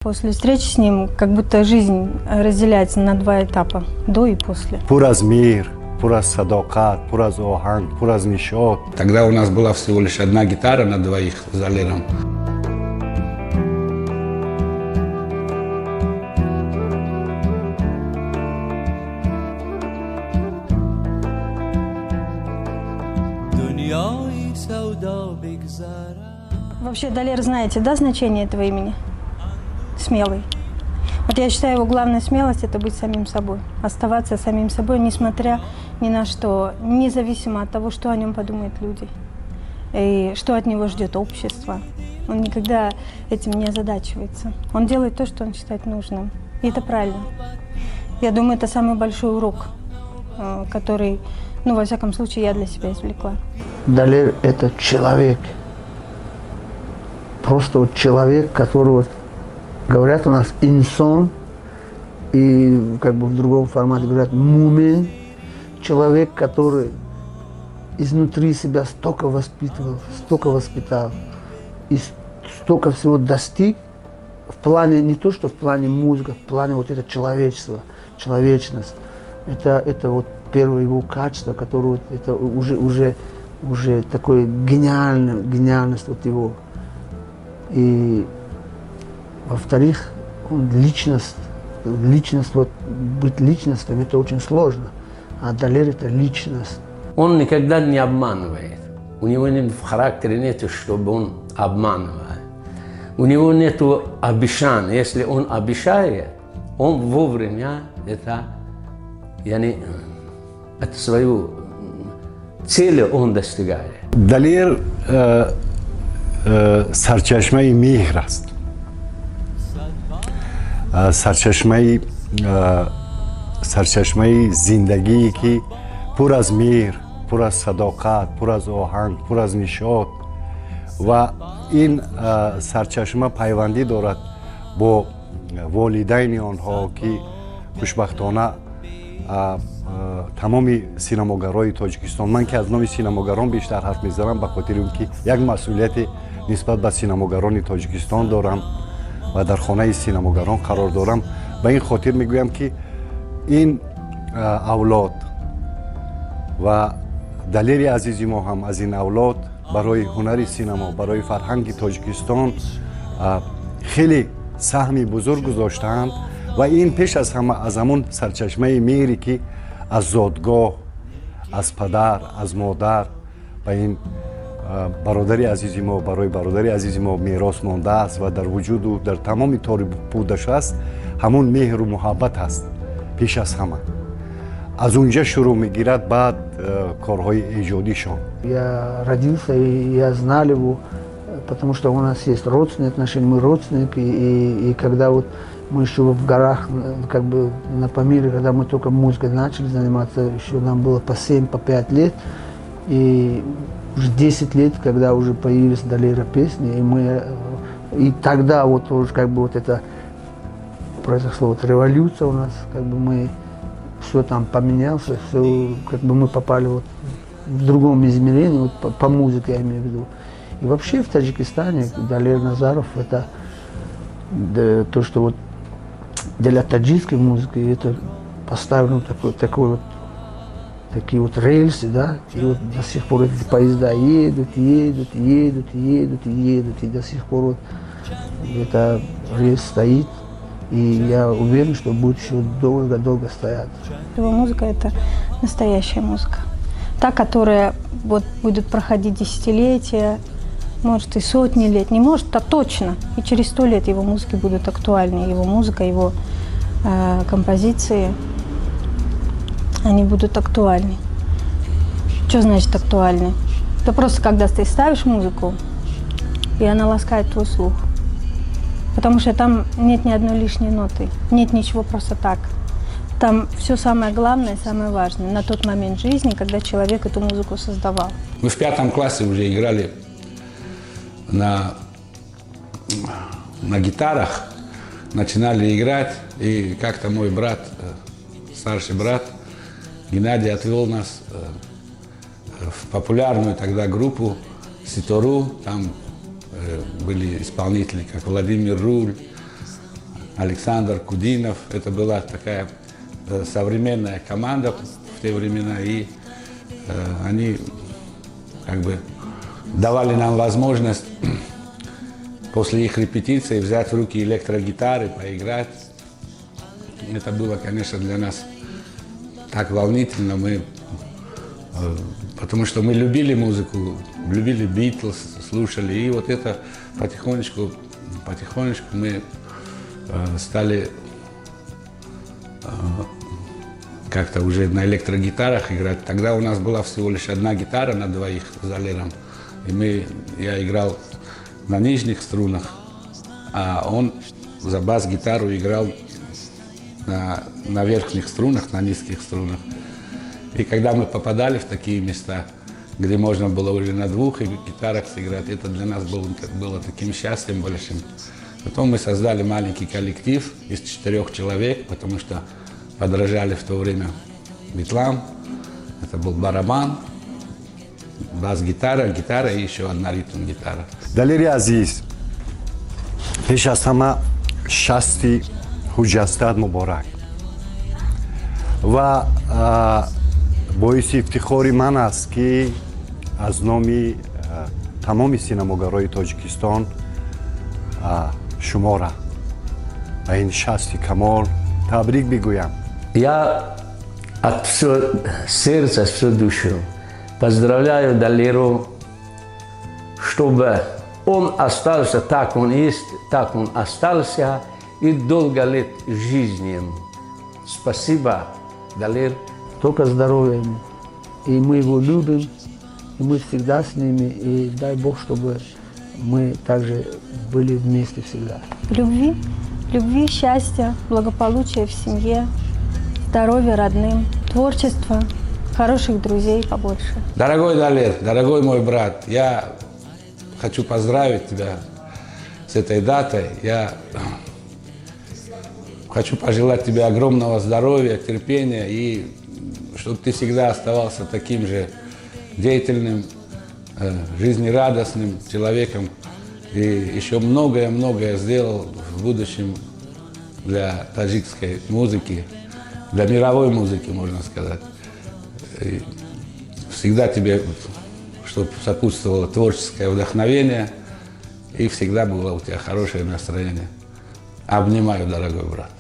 После встречи с ним как будто жизнь разделяется на два этапа – до и после. Пур аз мир, пур аз садокат, пур аз оҳанг, пур аз нишод. Тогда у нас была всего лишь одна гитара на двоих с Далером. Вообще, Далер, знаете, да, значение этого имени? Смелый. Вот я считаю, его главная смелость – это быть самим собой. Оставаться самим собой, несмотря ни на что, независимо от того, что о нем подумают люди. И что от него ждет общество. Он никогда этим не озадачивается. Он делает то, что он считает нужным. И это правильно. Я думаю, это самый большой урок, который, во всяком случае, я для себя извлекла. Далер – это человек. Просто вот человек, который, говорят у нас инсон, и как бы в другом формате говорят мумен. Человек, который изнутри себя столько воспитывал, столько воспитал, и столько всего достиг, в плане, не то что в плане музыки, в плане вот это человечество, человечность. Это вот первое его качество, которое вот, это уже такое гениальность вот его. И во-вторых, он личность, вот, быть личностью это очень сложно, а Далер это личность. Он никогда не обманывает. У него в характере нет, чтобы он обманывал. У него нет обещаний. Если он обещает, он вовремя это свою цель он достигает. Далер сарчашмаи меҳр аст. сарчашмаи зиндагие ки пур аз меҳр, пур аз садоқат, пур аз оҳанг, пур аз нишод. ва ин сарчашма пайвандӣ дорад бо волидайни онҳо ки хушбахтона тамоми синамогарои тоҷикистон. Ман ки аз номи синамогарон бештар ҳарф мезанам ба хотири он ки як масъулияти нисбат ба синамогарони тоҷикистон дорам ва дар хонаи синамогарон қарор дорам. ба ин хотир мегӯям ки ин авлод ва Далери азизи мо ҳам аз ин авлод барои ҳунари синамо, барои фарҳанги тоҷикистон хеле саҳми бузург гузоштаанд ва ин пеш аз ҳама аз ҳамон сарчашмаи меҳре ки аз зодгоҳ, аз падар, аз модар ба ин бародари азизи мо, барои бародари азизи мо мерос мондааст ва дар вуҷуду дар тамоми тори будашаст ҳамон меҳру муҳаббат аст пеш аз ҳама. Аз унҷа шурӯъ мегирад баъд корҳои эҷодишон. Я родился, и я знал его, потому что у нас есть родственные отношения, мы родственники, и когда вот мы еще в горах, как бы на Памире, когда мы только музыкой начали заниматься, еще нам было по 7, по 5 лет, и уже 10 лет, когда уже появились Далера песни, и тогда вот уже как бы вот это произошло, вот революция у нас, как бы мы все там поменялось, все, как бы мы попали вот в другом измерении, вот по музыке я имею в виду. И вообще в Таджикистане Далер Назаров это то, что вот для таджикской музыки это поставлено такие вот рельсы, да, и вот до сих пор эти поезда едут, и до сих пор вот эта рельс стоит. И я уверен, что будет еще долго-долго стоять. Его музыка – это настоящая музыка. Та, которая вот будет проходить десятилетия, может и сотни лет. Не может, а точно. И через 100 лет его музыки будут актуальны. Его музыка, его композиции, они будут актуальны. Что значит актуальны? Это просто когда ты ставишь музыку, и она ласкает твой слух. Потому что там нет ни одной лишней ноты, нет ничего просто так. Там все самое главное, самое важное на тот момент жизни, когда человек эту музыку создавал. Мы в 5 классе уже играли на гитарах, начинали играть, и как-то мой брат, старший брат Геннадий отвел нас в популярную тогда группу Ситору, там были исполнители, как Владимир Руль, Александр Кудинов. Это была такая современная команда в те времена, и они как бы давали нам возможность после их репетиции взять в руки электрогитары, поиграть. Это было, конечно, для нас так волнительно, потому что мы любили музыку, любили Битлз, слушали, и вот это потихонечку мы стали как-то уже на электрогитарах играть. Тогда у нас была всего лишь одна гитара на двоих с Далером, и я играл на нижних струнах, а он за бас-гитару играл на верхних струнах, на низких струнах. И когда мы попадали в такие места, где можно было уже на двух гитарах сыграть, это для нас было таким счастьем большим. Потом мы создали маленький коллектив из 4 человек, потому что подражали в то время Битлам. Это был барабан, бас-гитара, гитара и еще одна ритм-гитара. далери азиз, пеш аз ҳама шасти ҳуҷҷатстат муборак ва боиси ифтихори ман аст ки аз номи тамоми синамогарои тоҷикистон шумора ба ин шасти камол табрик бигӯям. Я от всего сердца, от всей души поздравляю Далеру, чтобы он остался так, он есть, так он остался, и долго лет жизни ему. Спасибо, Далер. Только здоровья ему. И мы его любим, и мы всегда с ними, и дай Бог, чтобы мы также были вместе всегда. Любви, счастья, благополучия в семье, здоровья родным, творчества, хороших друзей побольше. Дорогой Далер, дорогой мой брат, я хочу поздравить тебя с этой датой. Я хочу пожелать тебе огромного здоровья, терпения, и чтобы ты всегда оставался таким же деятельным, жизнерадостным человеком, и еще многое сделал в будущем для таджикской музыки, для мировой музыки, можно сказать. И всегда тебе, чтобы сопутствовало творческое вдохновение, и всегда было у тебя хорошее настроение. Обнимаю, дорогой брат.